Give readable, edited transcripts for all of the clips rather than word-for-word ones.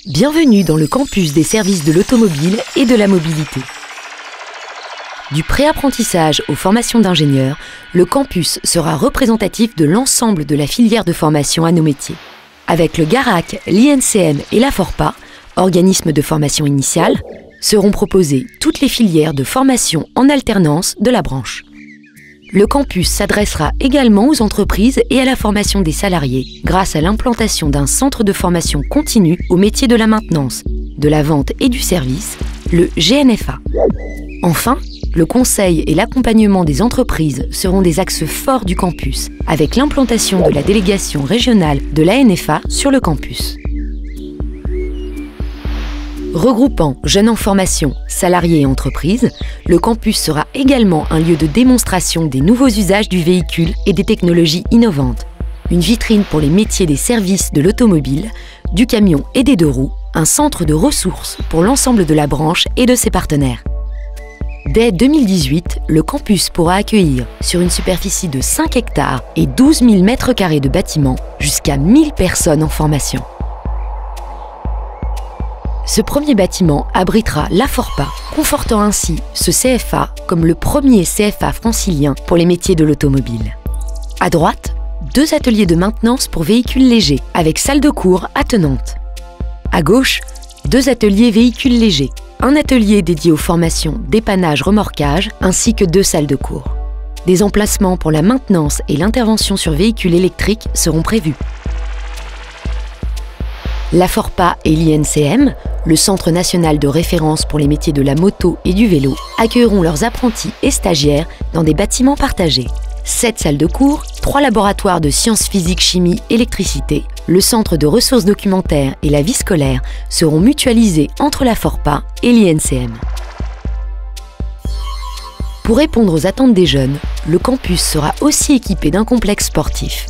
Bienvenue dans le campus des services de l'automobile et de la mobilité. Du préapprentissage aux formations d'ingénieurs, le campus sera représentatif de l'ensemble de la filière de formation à nos métiers. Avec le GARAC, l'INCM et la FORPA, organismes de formation initiale, seront proposées toutes les filières de formation en alternance de la branche. Le campus s'adressera également aux entreprises et à la formation des salariés grâce à l'implantation d'un centre de formation continue au métier de la maintenance, de la vente et du service, le GNFA. Enfin, le conseil et l'accompagnement des entreprises seront des axes forts du campus, avec l'implantation de la délégation régionale de l'ANFA sur le campus. Regroupant jeunes en formation, salariés et entreprises, le campus sera également un lieu de démonstration des nouveaux usages du véhicule et des technologies innovantes. Une vitrine pour les métiers des services de l'automobile, du camion et des deux roues, un centre de ressources pour l'ensemble de la branche et de ses partenaires. Dès 2018, le campus pourra accueillir, sur une superficie de 5 hectares et 12 000 m² de bâtiments, jusqu'à 1000 personnes en formation. Ce premier bâtiment abritera la FORPA, confortant ainsi ce CFA comme le premier CFA francilien pour les métiers de l'automobile. À droite, 2 ateliers de maintenance pour véhicules légers, avec salle de cours attenante. À gauche, 2 ateliers véhicules légers, un atelier dédié aux formations dépannage remorquage, ainsi que 2 salles de cours. Des emplacements pour la maintenance et l'intervention sur véhicules électriques seront prévus. La FORPA et l'INCM, le Centre national de référence pour les métiers de la moto et du vélo, accueilleront leurs apprentis et stagiaires dans des bâtiments partagés. 7 salles de cours, 3 laboratoires de sciences physiques, chimie, électricité, le centre de ressources documentaires et la vie scolaire seront mutualisés entre la FORPA et l'INCM. Pour répondre aux attentes des jeunes, le campus sera aussi équipé d'un complexe sportif.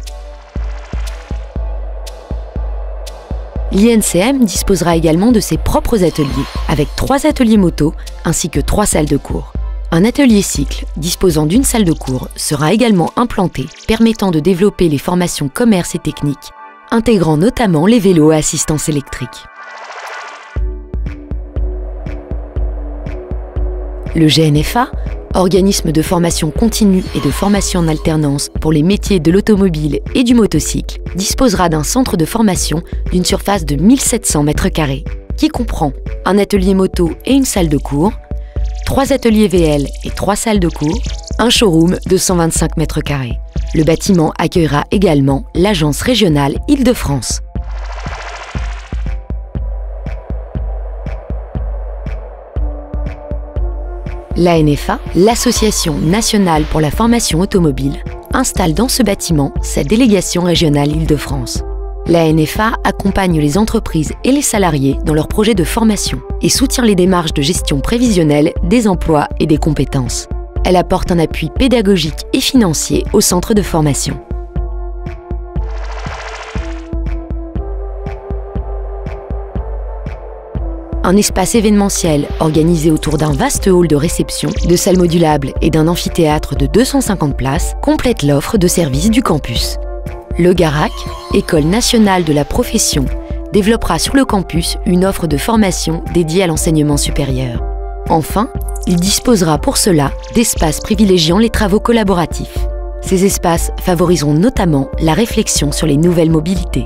L'INCM disposera également de ses propres ateliers, avec 3 ateliers moto ainsi que 3 salles de cours. Un atelier cycle, disposant d'une salle de cours, sera également implanté, permettant de développer les formations commerce et techniques, intégrant notamment les vélos à assistance électrique. Le GNFA, organisme de formation continue et de formation en alternance pour les métiers de l'automobile et du motocycle, disposera d'un centre de formation d'une surface de 1700 m², qui comprend un atelier moto et une salle de cours, 3 ateliers VL et 3 salles de cours, un showroom de 125 m². Le bâtiment accueillera également l'agence régionale Île-de-France. L'ANFA, l'Association nationale pour la formation automobile, installe dans ce bâtiment sa délégation régionale Île-de-France. L'ANFA accompagne les entreprises et les salariés dans leurs projets de formation et soutient les démarches de gestion prévisionnelle des emplois et des compétences. Elle apporte un appui pédagogique et financier au centre de formation. Un espace événementiel organisé autour d'un vaste hall de réception, de salles modulables et d'un amphithéâtre de 250 places complète l'offre de services du campus. Le GARAC, École nationale de la profession, développera sur le campus une offre de formation dédiée à l'enseignement supérieur. Enfin, il disposera pour cela d'espaces privilégiant les travaux collaboratifs. Ces espaces favoriseront notamment la réflexion sur les nouvelles mobilités.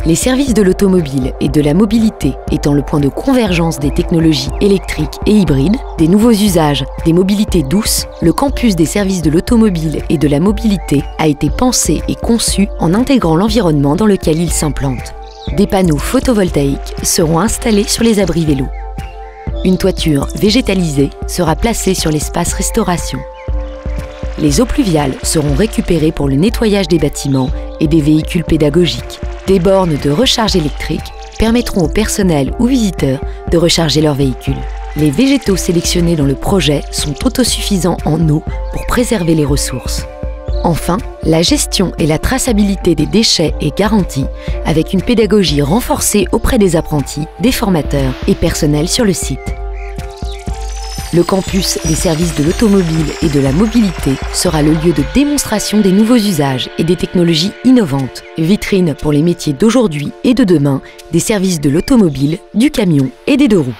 Les services de l'automobile et de la mobilité étant le point de convergence des technologies électriques et hybrides, des nouveaux usages, des mobilités douces, le campus des services de l'automobile et de la mobilité a été pensé et conçu en intégrant l'environnement dans lequel il s'implante. Des panneaux photovoltaïques seront installés sur les abris vélos. Une toiture végétalisée sera placée sur l'espace restauration. Les eaux pluviales seront récupérées pour le nettoyage des bâtiments et des véhicules pédagogiques. Des bornes de recharge électrique permettront au personnel ou visiteurs de recharger leur véhicule. Les végétaux sélectionnés dans le projet sont autosuffisants en eau pour préserver les ressources. Enfin, la gestion et la traçabilité des déchets est garantie avec une pédagogie renforcée auprès des apprentis, des formateurs et personnels sur le site. Le campus des services de l'automobile et de la mobilité sera le lieu de démonstration des nouveaux usages et des technologies innovantes. Vitrine pour les métiers d'aujourd'hui et de demain, des services de l'automobile, du camion et des deux roues.